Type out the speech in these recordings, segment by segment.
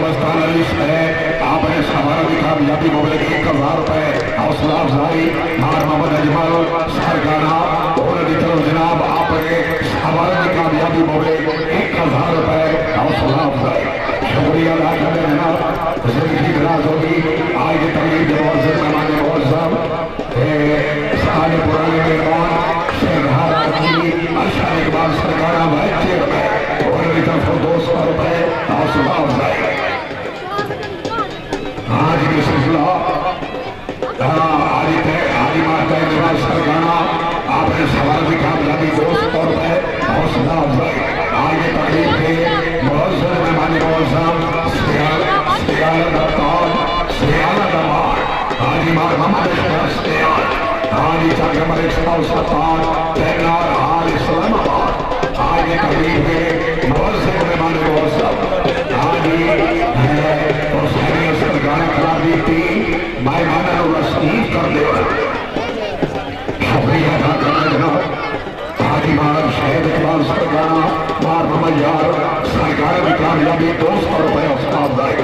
गुलस्तान अली है, आपने सवार की कामयाबी मोबाइल 1000 रुपए हौसला अफजाई मार मोहम्मद अजमल सरगाना और जनाब आपने सवार की कामयाबी मोबाइल 1000 रुपए हौसला अफजाई शुक्रिया अदा करते जनाब। जिंदगी दराज होगी आज की तकलीफ जवाब मेहमान मौजूद सारे पुराने मेहमान अशा इकबाल सरकारा बच्चे और तरफ 200 रुपए हौसला अफजाई। आज की सिलसिला आदि माता इकबाल सरकारा आपने सवाल की कामयाबी 200 रुपए हौसला अफजाई। आज की तकलीफ के मौजूद मेहमान मौजूद सियाला दमार हाजी मार मोहम्मद हाजी चकनंबर 177 तैनार हाल इस्लामाबाद। आज की तकलीफ के मौजूद मेहमान मौजूद हाजी हुसैन सरकार खराबी थी मेहमान रसीद कर दे शुक्रिया अदा करना जनाब। हाजी मार शहीद इकबाल सरकार मार मोहम्मद यार सरकार की कामयाबी 200 रुपए हौसला अफजाई।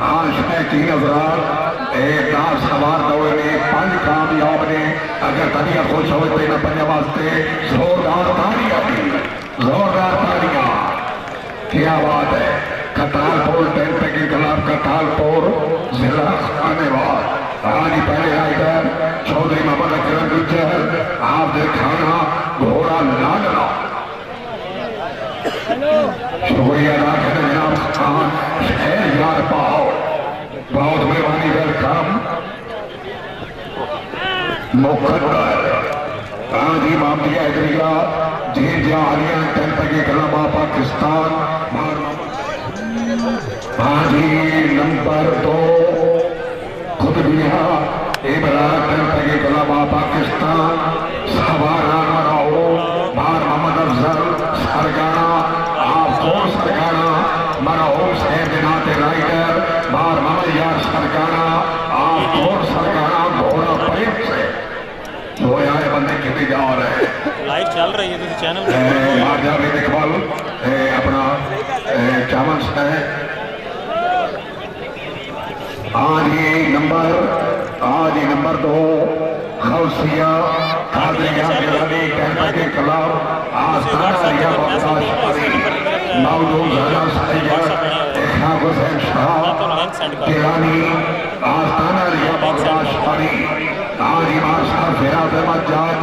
हाँ शायद 3000 एक सवार दौड़े में 5 कामयाब ने। अगर तबियत खुश हो तो इन 5 वास्ते जोरदार तालियां दी, जोरदार तालियां। क्या बात है। करतारपुर टेंट के खिलाफ करतारपुर जिला खानेवाल। आज पहले राइडर चौधरी मोहम्मद अकरम गुज्जर आप खाना घोड़ा लाडला। शुक्रिया अदा करें जनाब खान शहर यार पाओ, बहुत मेहरबानी। वेलकम मुकद्दर गांधी मामलिया एरिया जीत जालिया टेंट के खिलाफ पाकिस्तान। हाजी नंबर 2 खुद बिया इमरान टेंट के खिलाफ पाकिस्तान। सवार मराओ बार मोहम्मद अफजल सरगाना आप कौन सरगाना मराओ शहर दिनाते राइडर बार मोहम्मद यार सरगाना आप कौन सरगाना घोड़ा परेड से वो आए बंदे कितने जा रहे हैं। लाइव चल रही है चैनल इकबाल अपना चावल है। आज ये नंबर 2 हौसिया के खिलाफ आस्ताना हुसैन शाह गिलानी आस्ताना रिया बगदाश पारी। आज इमाम साहब फिरात अहमद जान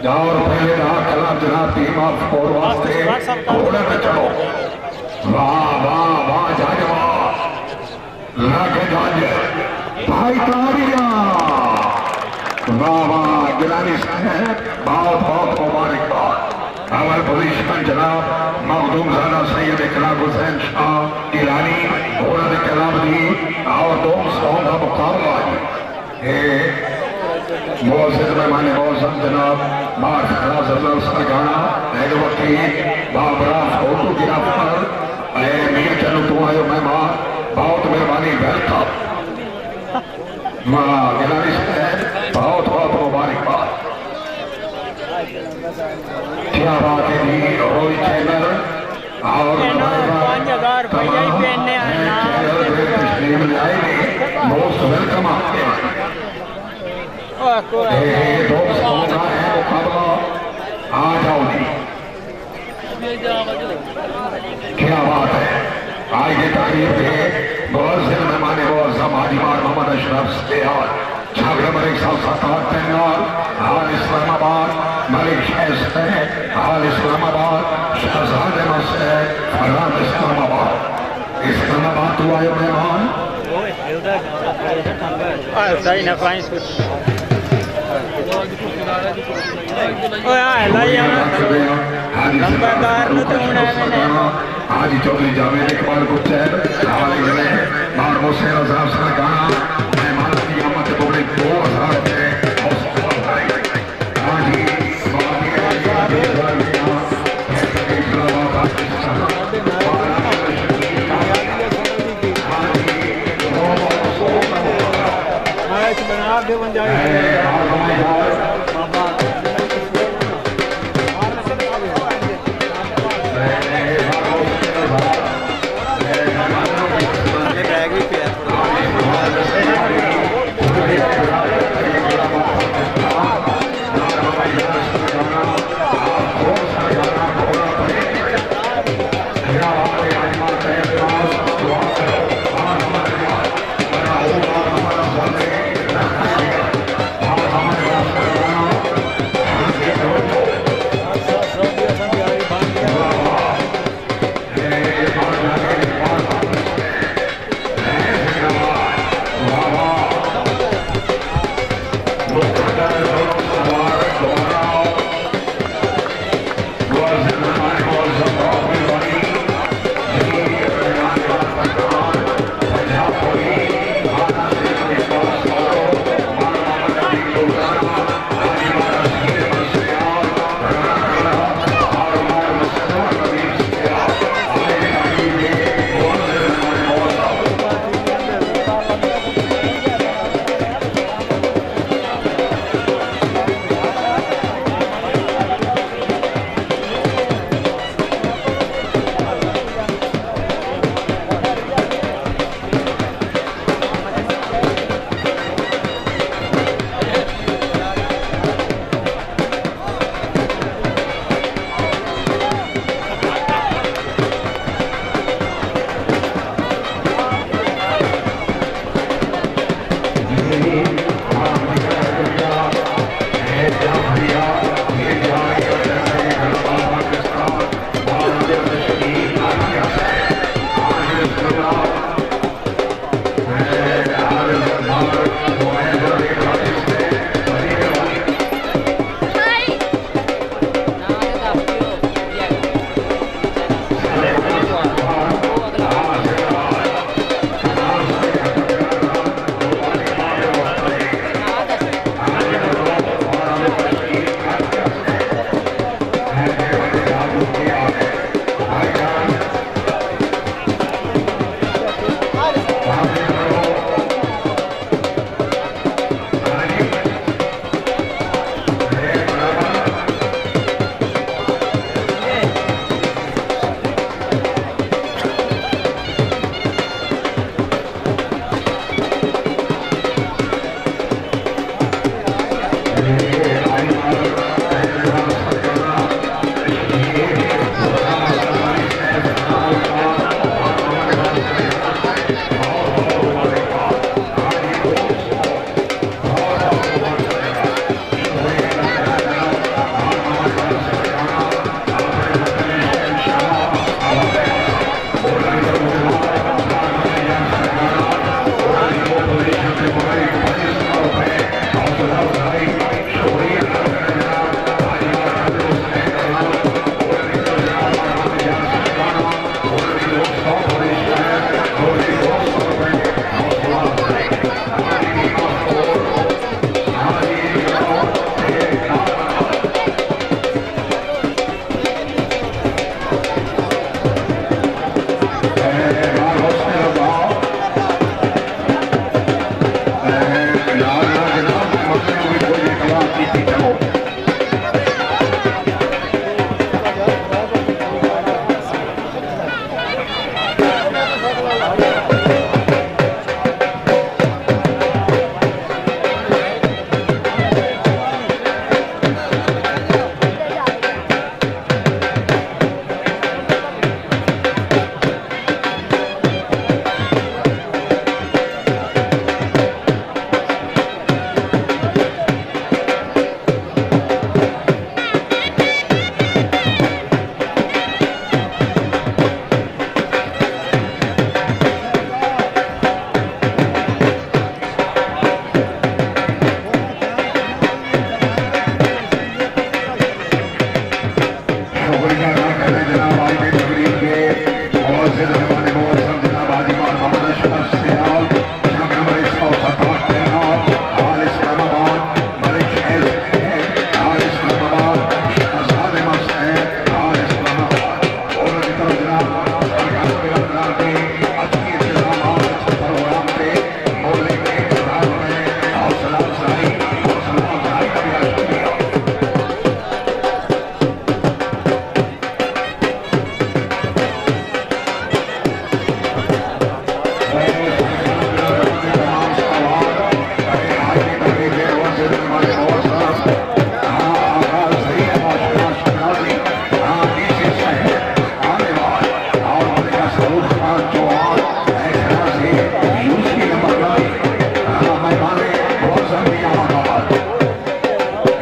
जाओ पहले खिलाफ जनाब टीम ऑफ फोर वास्ते घोड़े पे चढ़ो। वाह वाह वाह जाजवा लाके जाजे भाई तारिया। वाह वाह गिलानी साहब बहुत बहुत मुबारकबाद। अवल पोजीशन जनाब मखदूम ज़ादा सैयद इकराम हुसैन शाह गिलानी घोड़ा के खिलाफ दी और 200 का मुकाबला है। मोहसिन मेहमान मौसम जनाब बार सरगाना वकील बाबरा फोटोग्राफर मियाँ चलो तुम आयो मेहमान बहुत मेहरबानी। वेलकम गिलानी साहब बहुत बहुत मुबारकबाद। क्या बात है जी रोई चैनल और मोस्ट वेलकम आपके आ जाओ जी। क्या बात है। आज की तकरीब में बहुत से मेहमान हाजीमार मोहम्मद अशरफ सेहाल छागड़ मलिक साहब सत्तार तैनाल हाल इस्लामाबाद मलिक शहर हाल इस्लामाबाद शहजादे मसैद फरहाद इस्लामाबाद तो आए मेहमान सही ना फाइंस आज चौधरी जावेद इकबाल गुज्जर बार हुसैन साहब सरगाना मेहमान की आमद बड़े 2000 बन जाए।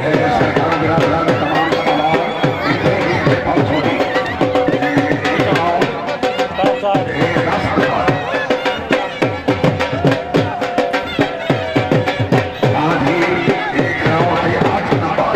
सरकार बिरादरान में तमाम सवाल इतने बहुत छोटी आज ही एक राउंड है 8 नंबर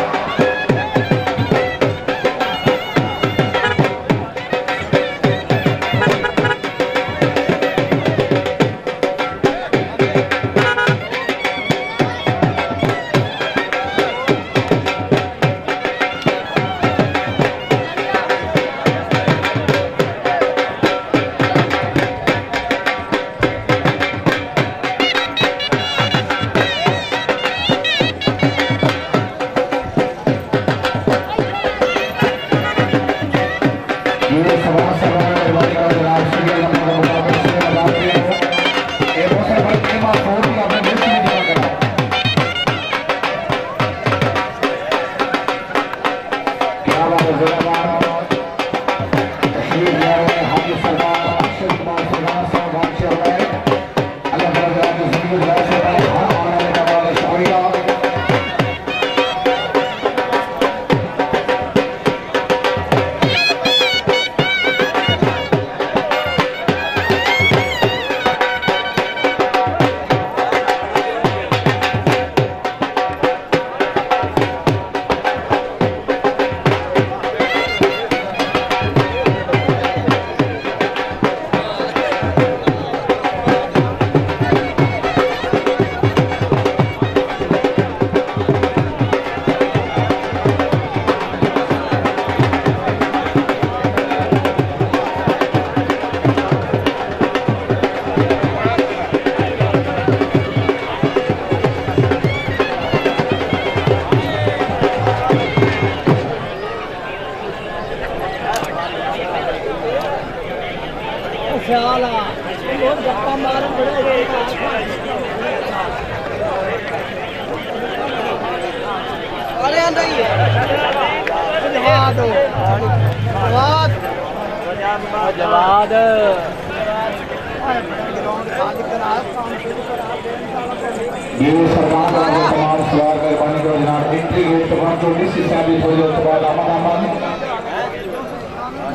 ये सरकार का तमाम सवाल मेहरबानी करो जनाब एंट्री गेट तमाम 24 से साबित हो जाए तो बाद आमन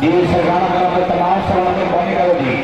ये सरकार का तमाम सवाल मेहरबानी करो जी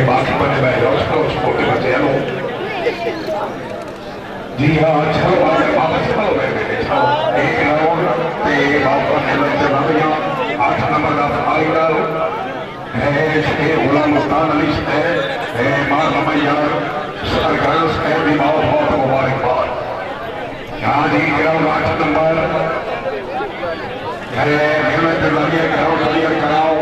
बाकी बने छोटे बच्चे हैं जी हाँ चलो वापस चलो बेटे एक राउंड पे वापस खेलते रहिया 8 नंबर का फाइनल है शेर गुलाम मुस्तान अली है मार मैया सरकार से भी बहुत बहुत मुबारकबाद यहाँ जी ग्राउंड 8 नंबर है खेलते रहिए ग्राउंड क्लियर कराओ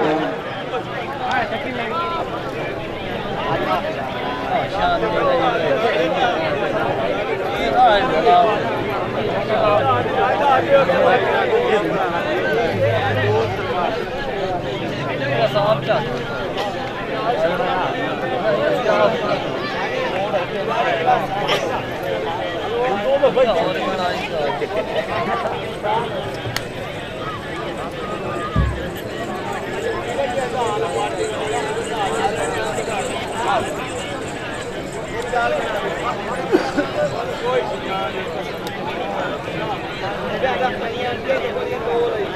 कोई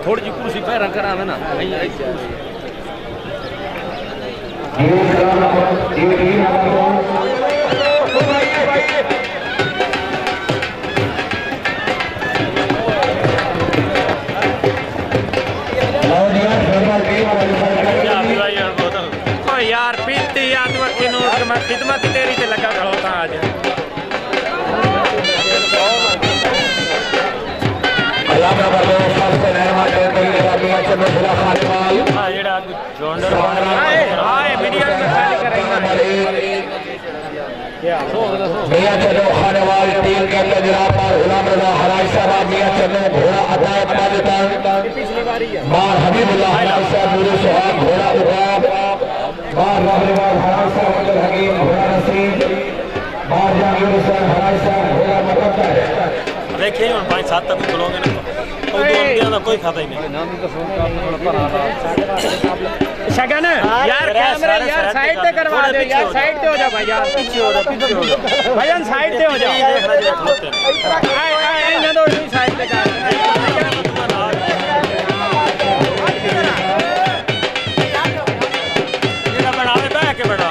थोड़ी जी कुर्सी पैर करा ना यार पीती आदमी की नोट में खिदमत तेरी से लगा होता आज मियां चलो खानेवाल टीम के अंदर जनाब गुलाम रजा हराज साहब मियां चलो घोड़ा अदायत पाकिस्तान मार हबीबुल्लाह हराज साहब नूर सुहाग घोड़ा उगाब मार रहमान हराज साहब अब्दुल हकीम घोड़ा नसीब देखिए हम 5-7 तक खुलोगे ना कोई दो कोई खाता ही नहीं। शगन यार कैमरा यार साइड पे करवा दो यार, साइड पे हो जाओ भाई यार, पीछे हो जाओ भजन साइड पे हो जाओ, आए ना दो साइड पे कर बना देता है के बना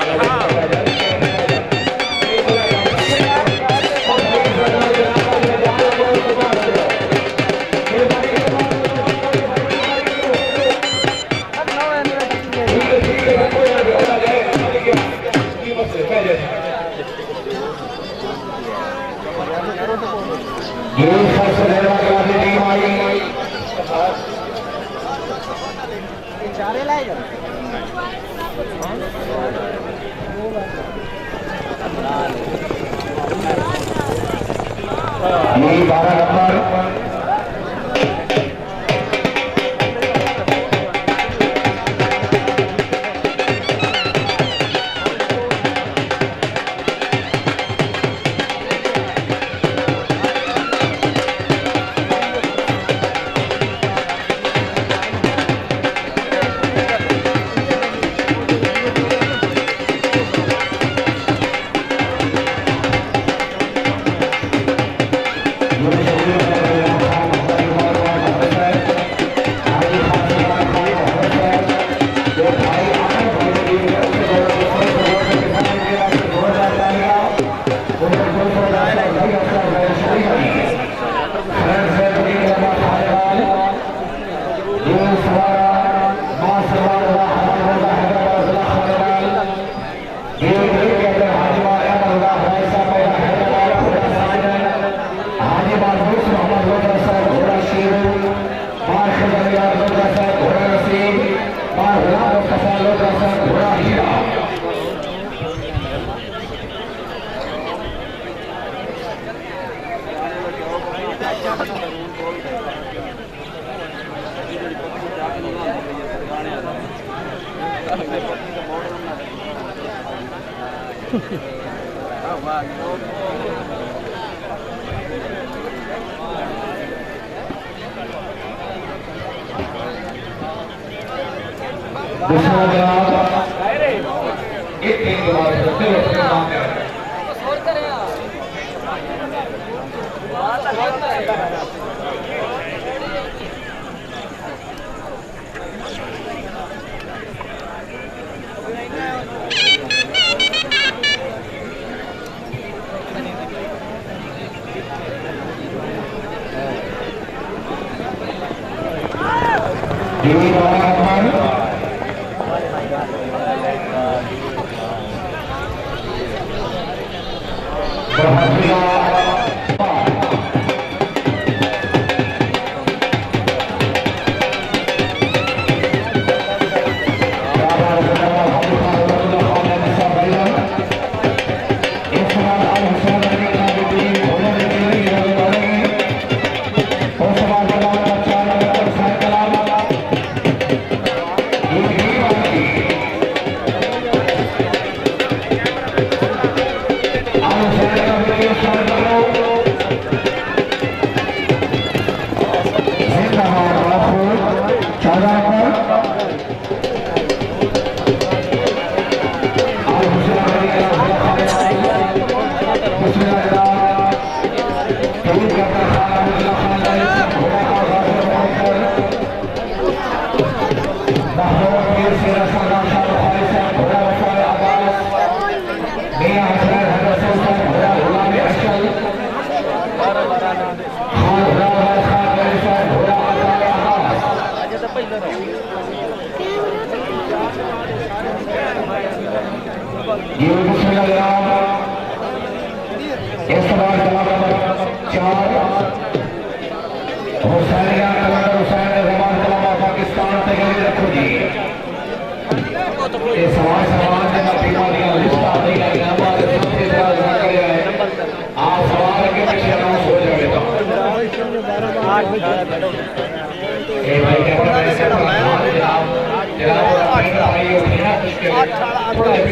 यही 12 नंबर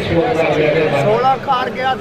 सोलह कार गया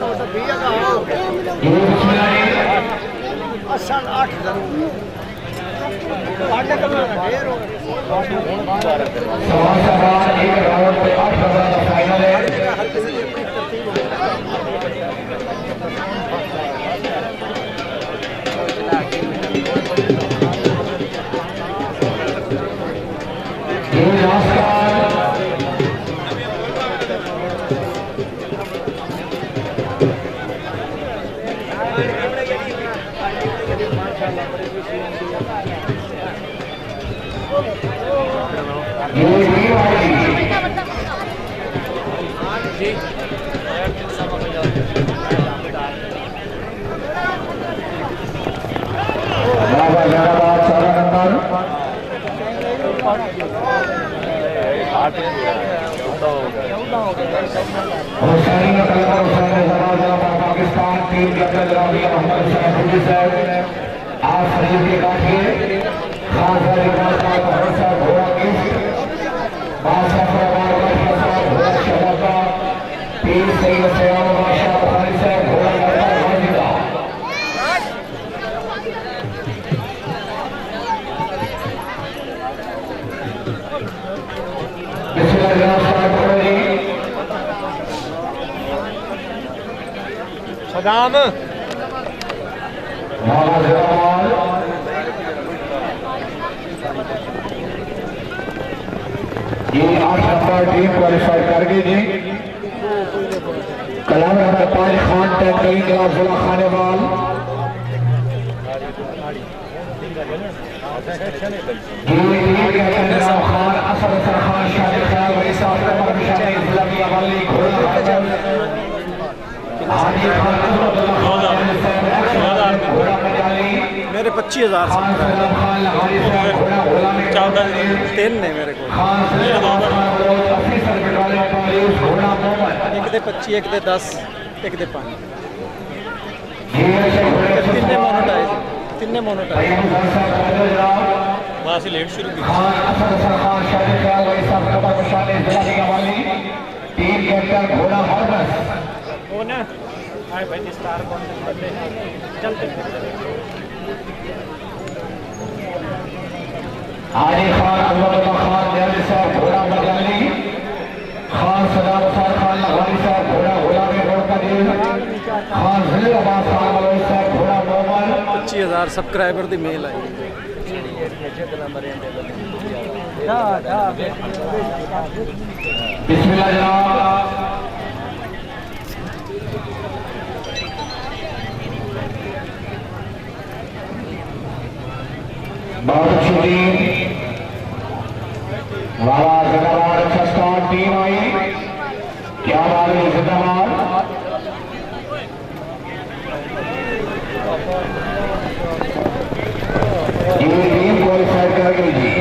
हुसैन पाकिस्तान टीम कैप्टन मोहम्मद आप शरीफ के काटिए खास घोड़ा गिफ्ट बादशाह घोड़ा पीर सैयद शाह बुखारी साहब घोड़ा सदाम ये 8 नंबर टीम क्वालिफाई कर गई जी। कलाम नंबर 5 खान टैंकरी क्लास जिला खानेवाल खान असद खान शाह मेरे 25,000 तीन ने मेरे को एक दे 25 एक दे 10 एक दे 5 तिन्ने मोनोटाइज वहाँ से लेट शुरू की टीम कैप्टन घोड़ा हरबस वो ना आए भाई स्टार कौन से चलते आली खान अब्दुल्ला खान दियाली साहब घोड़ा मजाली खान सदाम खान लवानी साहब घोड़ा गुलामी रोड का दिल खान जिलाबाद खान मलवी साहब घोड़ा मोहम्मद 25,000 सब्सक्राइबर दी मेल आई बिस्मिल्लाह जनाब बहुत अच्छी टीम वाला जिंदाबाद अच्छा स्टार्ट टीम आई क्या बात है जिंदाबाद ये टीम क्वालिफाई कर गई जी।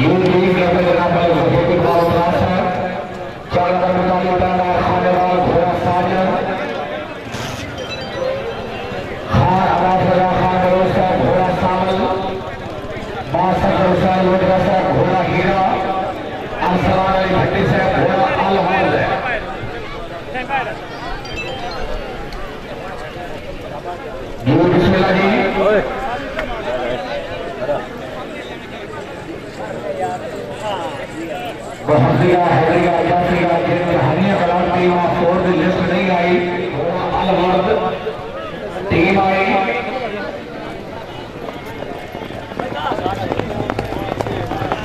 ये टीम के अंदर जनाब चार नंबर मुताबिक खानेवाल घोड़ा साजन खान आवाज खान बलोच साहब घोड़ा सामल बादशाह हुसैन लोटरा साहब घोड़ा हीरा अरसलान अली भट्टी साहब घोड़ा अलहमद जी। बिस्मिल्लाह जी बहरिया हैदरिया जाफिया हरिया कलाम टीम ऑफ फोर्थ लिस्ट नहीं आई अलवर्द टीम आई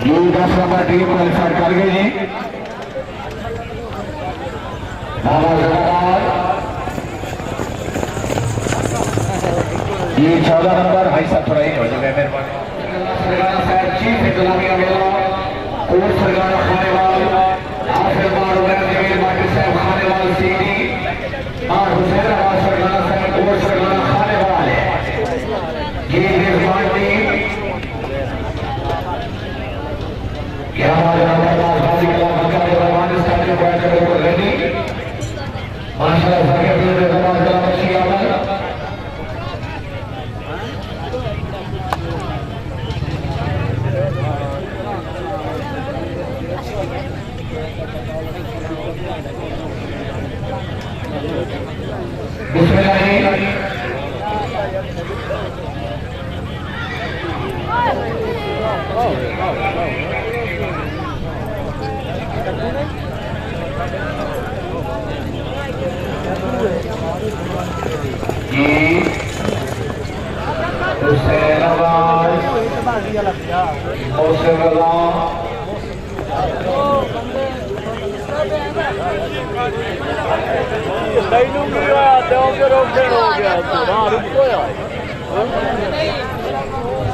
ये 10 नंबर टीम क्वालिफाई कर गई जी। ये 14 नंबर भाई साहब थोड़ा ही हो जाए मेहरबानी चीफ इंतजामिया मेला कोर्ट सरगाना खानेवाल आखिर बार जमीर माटी साहब खानेवाल सीडी और हुसैन आवाज सरगाना साहब कोर्ट सरगाना खानेवाल है। ये मेजबान टीम क्या बाजी कला मक्का के रहमान स्टाडियम बैठ कर बिल्कुल रेडी माशाल्लाह जाके भी रहमान कला मच्छी आमद हुसैन आवाज हुसैन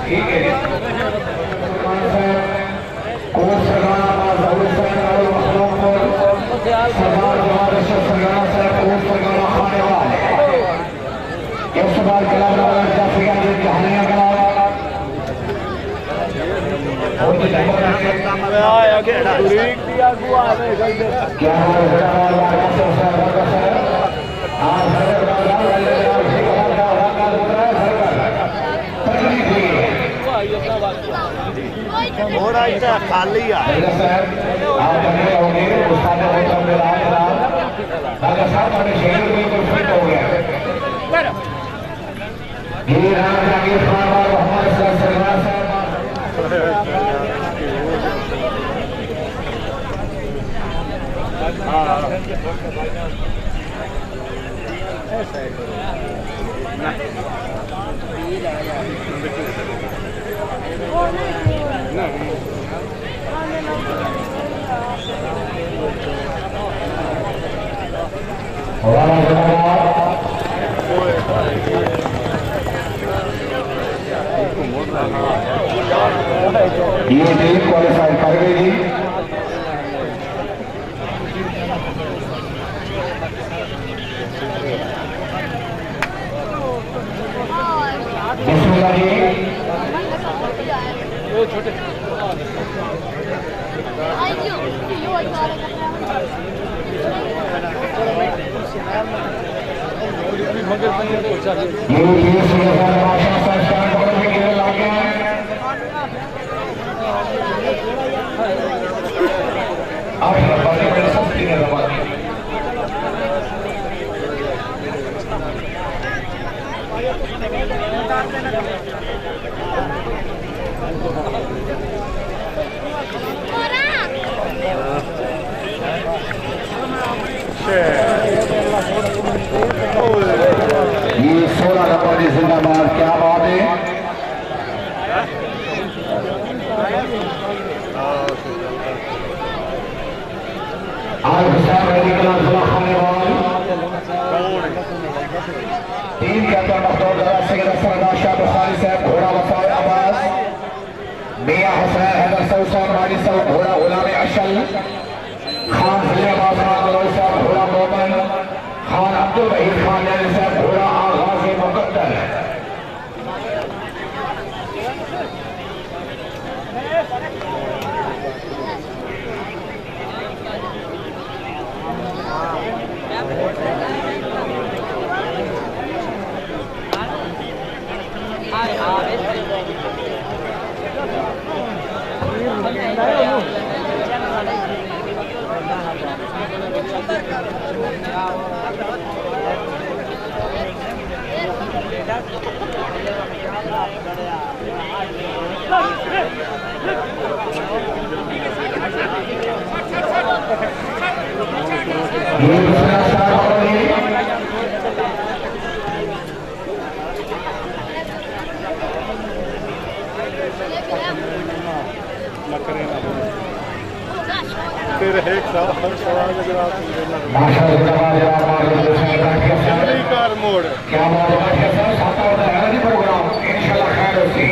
ठीक है कोर्स लगाना सरदार जवान सरगाना साहब कोर्स लगाना खानेवाल इस बार कलाम जाफिया जी कहानियां करा क्या थोड़ा इतना खाली है आप बने होंगे उस्ताद मोहतरम बिलाल जनाब अगर साहब हमारे शहर बिल्कुल फिट हो गया ये राम जागीर खान और मोहम्मद सरदार साहब ये टीम क्वालिफाई कर गई थी बिस्मिल्लाह जी ये 16 नंबर की जिंदाबाद क्या बात है आज Hussain medical Khanewal team captain Makhdoom Sardar Shah Bukhari साहब घोड़ा वफाए आवाज मियां हुसैन हैदर सऊद मानी साहब घोड़ा गुलाम अशल खान फैजाबाद साहब घोड़ा मोमन खान अब्दुल वहीद खान साहब घोड़ा आगाज मुकद्दर फिर एक हर सवाल अगर आप मोड़ क्या प्रोग्राम इंशाल्लाह खैर होती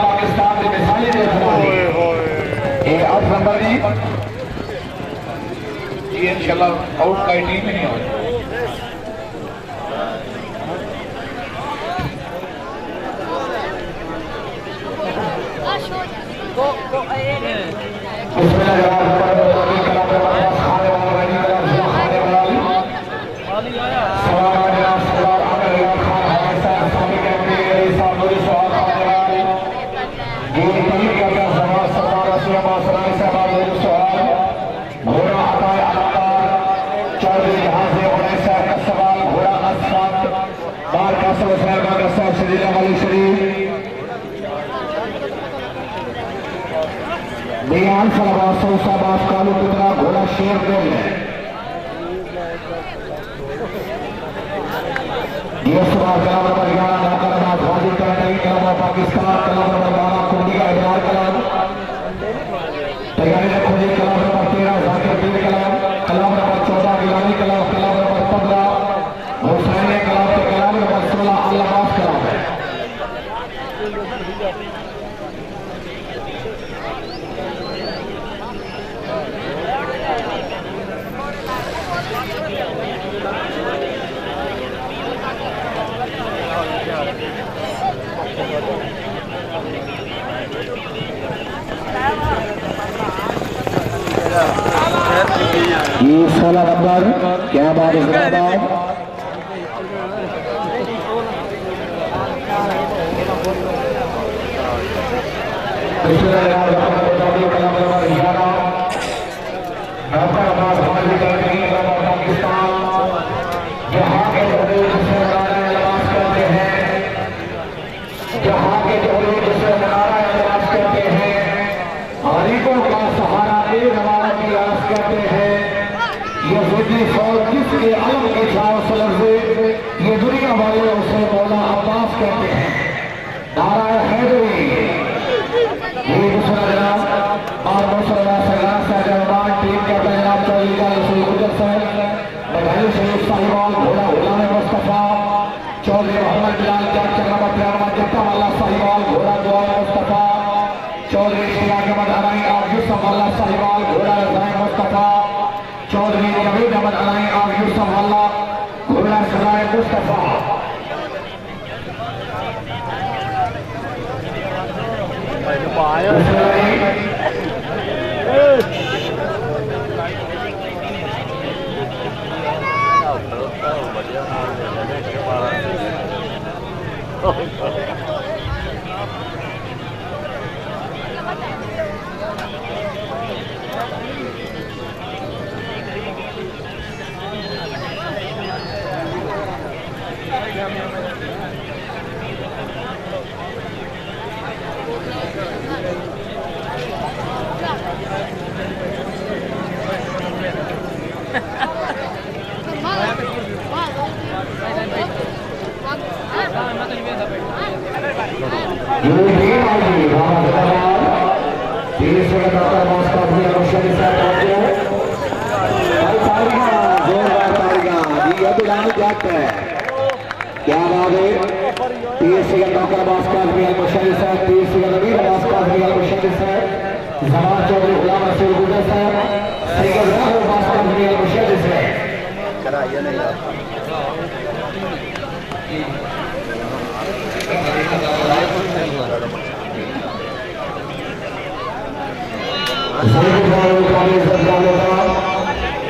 पाकिस्तान की मिसाली ये 8 नंबर जी इंशाल्लाह आउट का टीम ही नहीं होगी कालू पुतला घोड़ा शेर दे ये सवाल कलाम नंबर 11 नौकरबाज वाजिब टैंटरी कलाम पाकिस्तान कलाम नंबर 12 कुंडी का इब्रार कलाम तैयारी रखो जी। कलाम नंबर 13 जाकिर पीर कलाम नंबर 14 गिलानी कलाम नंबर 15 हुसैन कलाम के कलाम नंबर 16 अल्लाबाद कलाम है। ये 16 नंबर क्या बात है जिंदाबाद। पाकिस्तान जहाँ के जोड़े जिसे नारा करते हैं, जहाँ के जोड़े जिसे नारा करते हैं, गरीबों का सहारा रवाना की आस करते हैं। ये जिंदगी फौज जिसके अलम के छाव से ये दुनिया वाले उसे मौला अब्बास कहते हैं। नारा हैदरी ये दूसरा जनाब और दूसरा सरदार साहब टीम के जनाब चौधरी बधाई शरीफ साहिवाल घोड़ा गुलाम मुस्तफा चौधरी मोहम्मद बिलाल जट चक्रमत जट्टा वाला साहिवाल घोड़ा दुआ मुस्तफा चौधरी शिराज अहमद अलाई और यूसुफ अल्लाह साहिवाल घोड़ा रज़ाए मुस्तफा चौधरी नवीद अहमद अलाई और यूसुफ अल्लाह घोड़ा रज़ाए मुस्तफा। क्या बात है 30 सेकंड नौकर बास्काज में मुशर्रिफ साहब 30 सेकंड नवीर बास्काज में मुशर्रिफ साहब जमान चौधरी गुलाम रसूल गुजर साहब सेकंड राहुल बास्काज में मुशर्रिफ साहब कराइए नहीं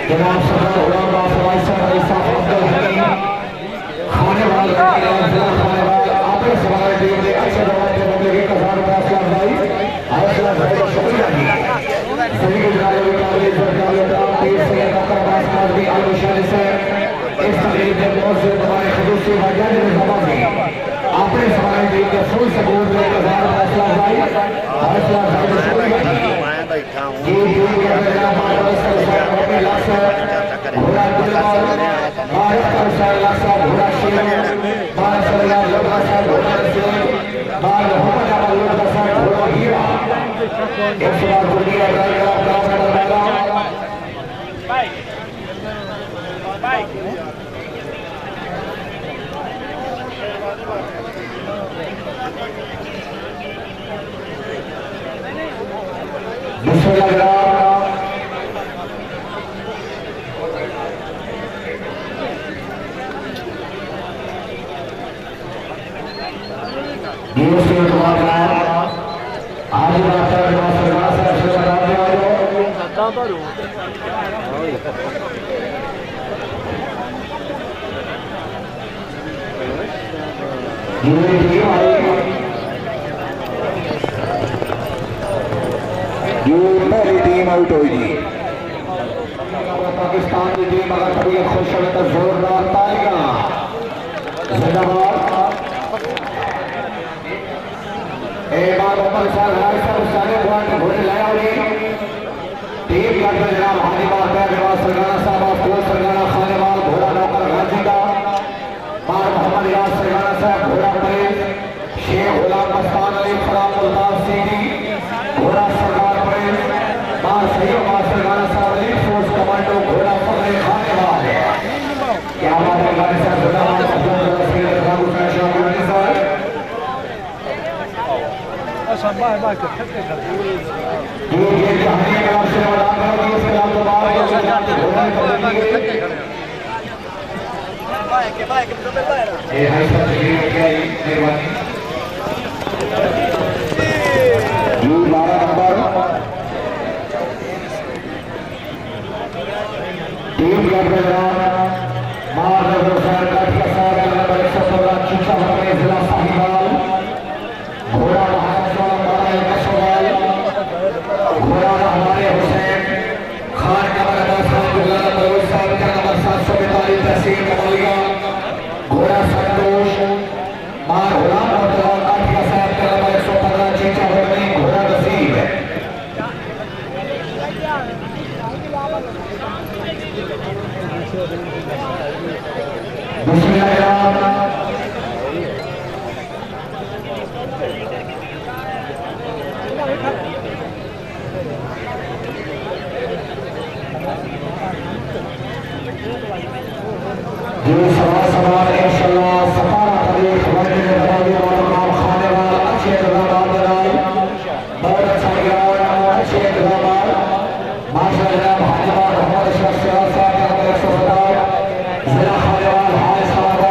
जनाब सरदार गुलाम बासवाई साहब खानेवाल आपने सवाल टीम ने अच्छे जवाब के बदले 1000 रुपया भाई हौसला भाई को शुक्रिया जी। सभी गुजरात के सरकारी अदालत 30 सेकंड नौकर बास्काज भी अलमुशारी से इस तकरीब में बहुत से हमारे खसूसी वजह निजाबाजी आपने सवाल टीम के फुल सपोर्ट में 1000 हौसला भाई को शुक्रिया जी। टीम आउट होगी। पाकिस्तान की टीम अगर कभी खुश हो तो जोरदार तालियां जिंदाबाद। एक बार ऊपर साल हमारे सब सारे पॉइंट घोड़े लाया हुई टीम लड़के जनाब हाजीबाग सरगाना साहब को सरगाना खानेवाल घोड़ा नौकर गाजी का बार मोहम्मद ये चाहने के बाद से इसके ये है सब मेहरबानी 12 नंबर टीम के जिला साहिवाल घोड़ा घोड़ा हमारे हुसैन खान का नंबर 742 तहसील कमलिया घोड़ा संतोष मार गुलाम काठिया साहब का नंबर 115 चीचा भरनी घोड़ा नसीब सवाल इंशाअल्लाह सफारा तारीख वनडे नेज़ाबाजी और खानेवाल अच्छे इंतजाम बनाए बहुत अच्छा ग्राउंड अच्छे इंतजाम माशाअल्लाह भाजपा मोहम्मद अशरफ साहब का नंबर 117 जिला खानेवाल हाल साहब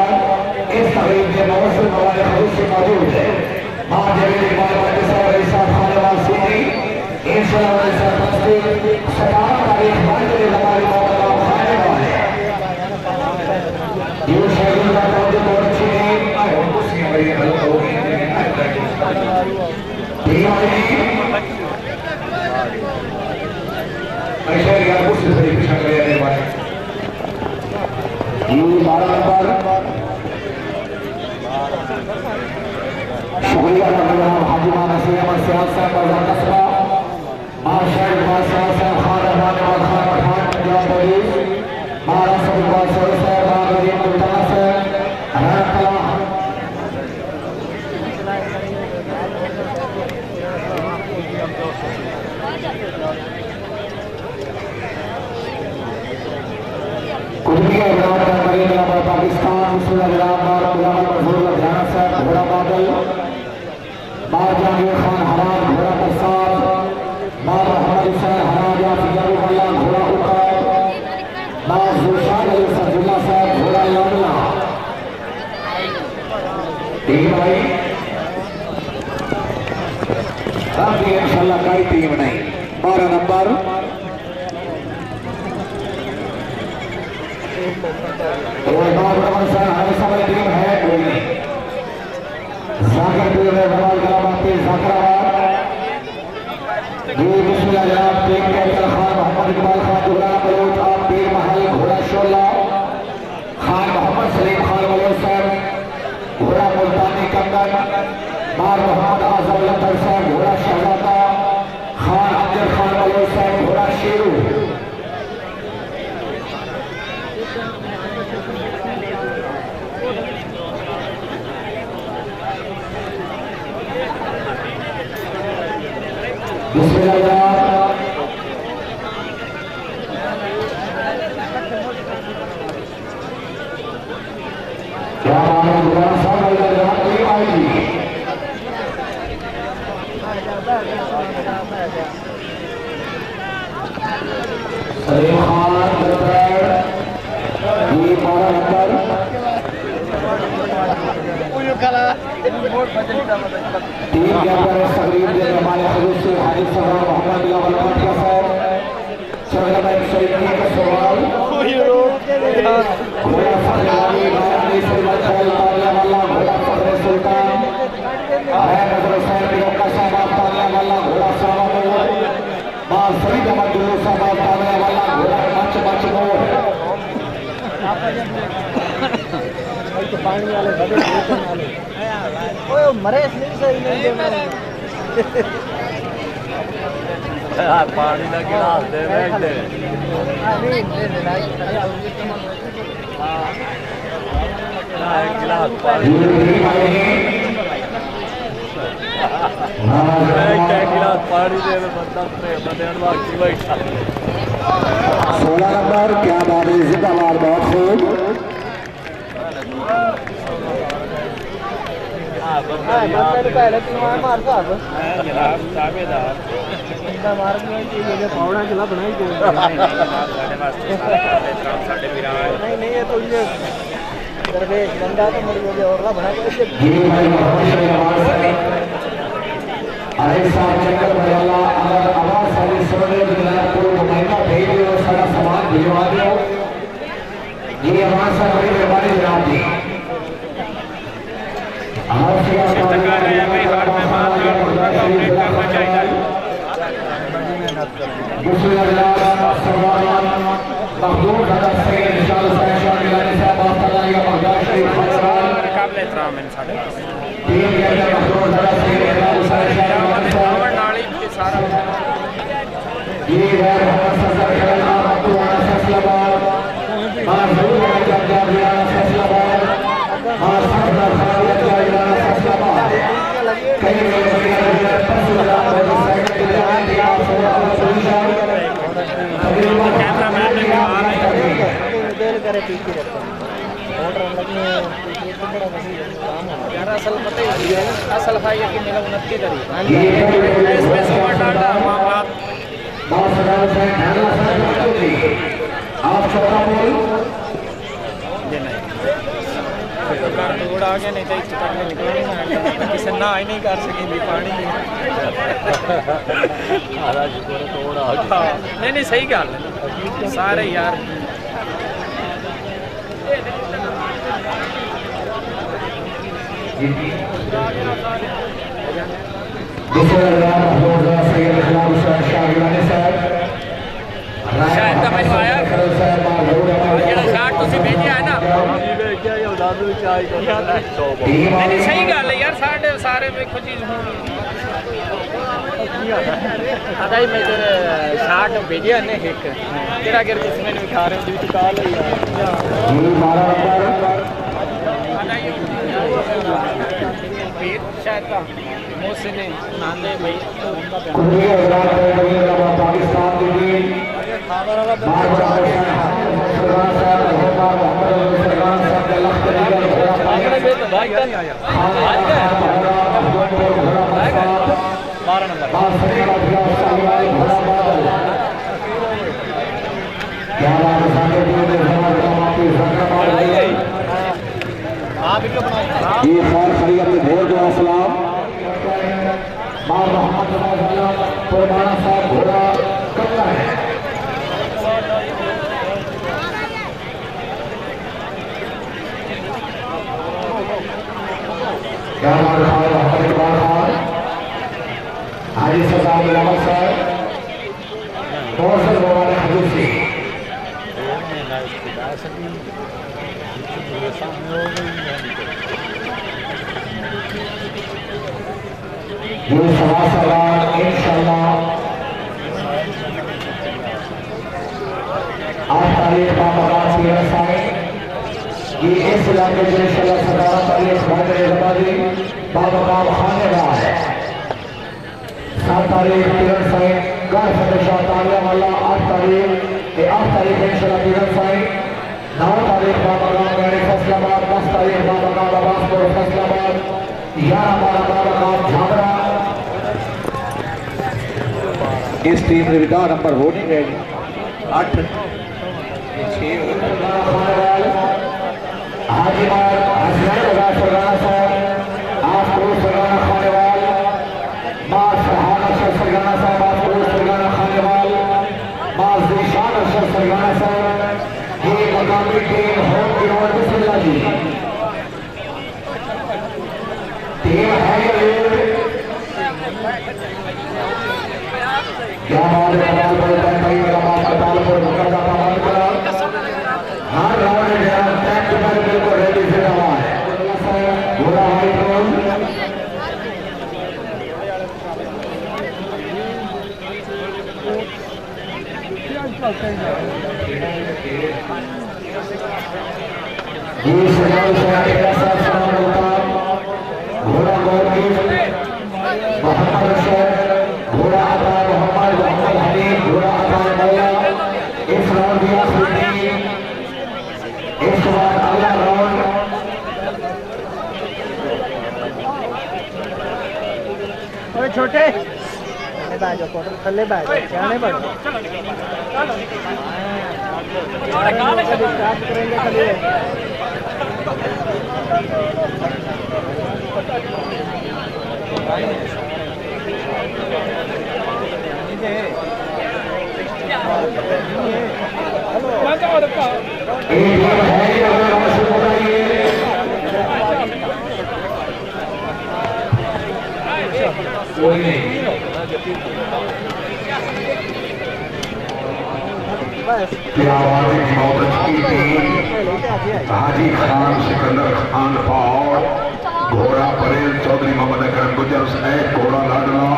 इस तकरीब के मौसम हमारे खुद से मौजूद है मां जमील इकबाल साहब खानेवाल सिटी इंशाअल्लाह सफारा तारीख वनडे नेज़ाबाजी और खानेवाल ये शेड्यूल का काम जो बहुत अच्छी है और कुछ नहीं हमारी हेल्प होगी टीम आएगी ऐसे यार कुछ सही पीछा करे आने वाले ये 12 नंबर शुक्रिया करना हाजी मान नसीम और सियाल साहब और कस्बा माशाअल्लाह इकबाल साहब खान रहमान और खान पठान पंजाब पुलिस महाराष्ट्र इकबाल साहब पाकिस्तान घोड़ा बादल बार जहांगीर खान हराज घोड़ा प्रसाद बार मोहम्मद हुसैन हराज फिजारुल्ला घोड़ा उकार बार जुशान अली सफुल्ला साहब घोड़ा यामिया टीम आई काफी इंशाल्लाह कई टीम नहीं 12 नंबर हमारी टीम है कोई नहीं जाकर पीर बवाल कलामाती जाकराबाद ये बिस्मिल्लाह जनाब टीम कैप्टन खान मोहम्मद इकबाल खान दुगराना बलूच आप पीर महल घोड़ा शोला खान मोहम्मद सलीम खान बलूच साहब घोड़ा मुल्तानी कंगन मार मोहम्मद आजम लतर साहब घोड़ा शहजादा खान अफजल खान बलूच साहब घोड़ा शेरू क्या पानी वाले मरे इसलिए सही नहीं पानी ना गिलास दे बैठे गिलास पानी गिलास पानी दे बंदा बाकी बैठा 16 नंबर क्या बात है जिंदाबाद बहुत खूब बंदे पहले तीन मार साहब जनाब ताबेदार इंदा मार के पावड़ा चला बनाई को साडे वास्ते सारा करते काम साडे वीरा नहीं ये तो ये दरवेश बंदा तो मुड़ी हो और बना के जी भाई अरे साहब चक्कर में अल्लाह अगर आवाज सारी सुनने बिना को महीना भेज दो सारा सामान भिजवा दो ये आवाज से बड़ी मेहरबानी जनाब जी शिफ्तकार है भाई हर मेहमान का पूरा कवरेज करना चाहिए दूसरा जनाब सरदार मखदूम दादा सैयद इंशाअल्लाह हुसैन शाह मिलानी साहब आप तलाया बगदाद शरीफ खनवाल काबिल एहतराम है साडे तीन के मखदूम दादा सैयद हुसैन शाह मिलानी साहब नाली के सारा ये है मोहम्मद सफर खैरा अब्दुल फैसलाबाद माजूर जब्जा फैसलाबाद और सरदार खालिद जायदान फैसलाबाद कई कैमरामैन ने कहा नहीं करे पीछे रखते यार असल पता ही असल है कि मेरा 29 तारीख इसमें सुबह डाटा मामला आप छोटा बोल ये नहीं रोड आ गया नहीं तो इस तक निकलना किसी ना ही नहीं कर सकेंगे पानी नहीं सही गल है सारे यार शायद तो मैंने आया जो शाट तुम भेजा है ना नहीं सही गल है यार साढ़े सारे देखो चीज अदा ही मैं तेरे शाट भेजा ने एक तेरा अगर किसी मैंने दिखा रहे हो कॉल शायद का मोहसिन नांदे भाई ये सार खड़ी अपने भोर जो सलाम मां मोहम्मद पुरमाना साहब घोड़ा कमला है हाजी सरदार गुलाम साहब बहुत से लोगों ने हजूर से ये सवाल इंशाअल्लाह 8 तारीख का मकान ये इस इलाके में इंशाअल्लाह 17 तारीख ओनेडे नेज़ाबाजी बाबकाम खानेवाल 7 तारीख पीरन साईं गढ़ फतेह शाह तालिया वाला 8 तारीख इंशाअल्लाह पीरन साईं 9 तारीख बाबकाम गैरी फैसलाबाद 10 तारीख बाबकाम अब्बासपुर फैसलाबाद 11 बाबकाम झाबरा इस टीम में विदा नंबर हो नहीं गए 8 6 हाजीमार हसनैन रजा सरगाना साहब आपको सरगाना खानेवाल मां सहाना शर सरगाना साहब आपको सरगाना खानेवाल मां ज़ीशान शर सरगाना साहब ये मकामी टीम होम ग्राउंड बिस्मिल्लाह जी टीम है क्या हमारे कमाल पर भाई मेरा मां कमाल पर मुकद्दर का मान करा हर राउंड में टैग पर बिल्कुल रेडी से रहा है पूरा हाई ड्रोन ये सलाम से ऐसा सलाम होता घोड़ा गौरव मोहम्मद रशद घोड़ा आता मोहम्मद हनीफ घोड़ा आता मौला इस राउंड की आखिरी इस बार अगला राउंड छोटे बैठ जाओ कोटर थल्ले बैठ जाओ सियाने बैठ स्टार्ट करेंगे खाली कोई नहीं क्या आवाज़ की बहुत अच्छी थी हाजी खान सिकंदर खान पाओ घोड़ा परेल चौधरी मोहम्मद अकरम गुजर सैद घोड़ा लाडला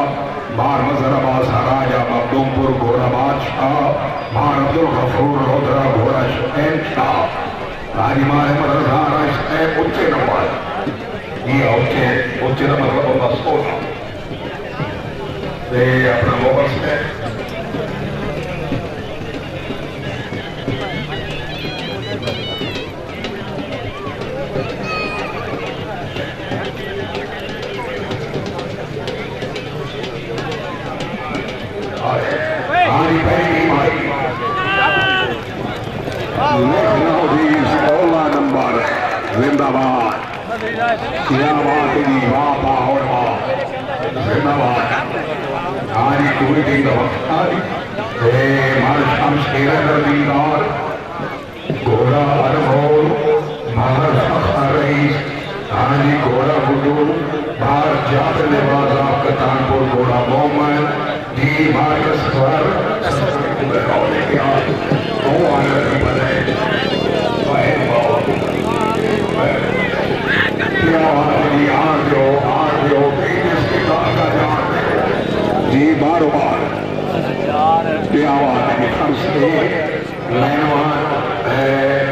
मार मजहराबाद राजा मखदूमपुर घोड़ा बादशाह मार अब्दुल गफूर लोधरा घोड़ा हुसैन शाह हाजी मार अहमद रजा राज उच्चे नंबर ये उच्चे नंबर का मसूल ये अपना मोहर से जिंदाबाद क्या बात है वाह वाह और वाह जिंदाबाद आज पूरी टीम का वक्त हमारे शमशेर दीदार घोड़ा अनमोल महार फखर रईस हाजी घोड़ा गुड्डू बाहर जाकर नवाजा कतानपुर घोड़ा मोहम्मद जी मार्कस पर जी बार बार क्या आवाज है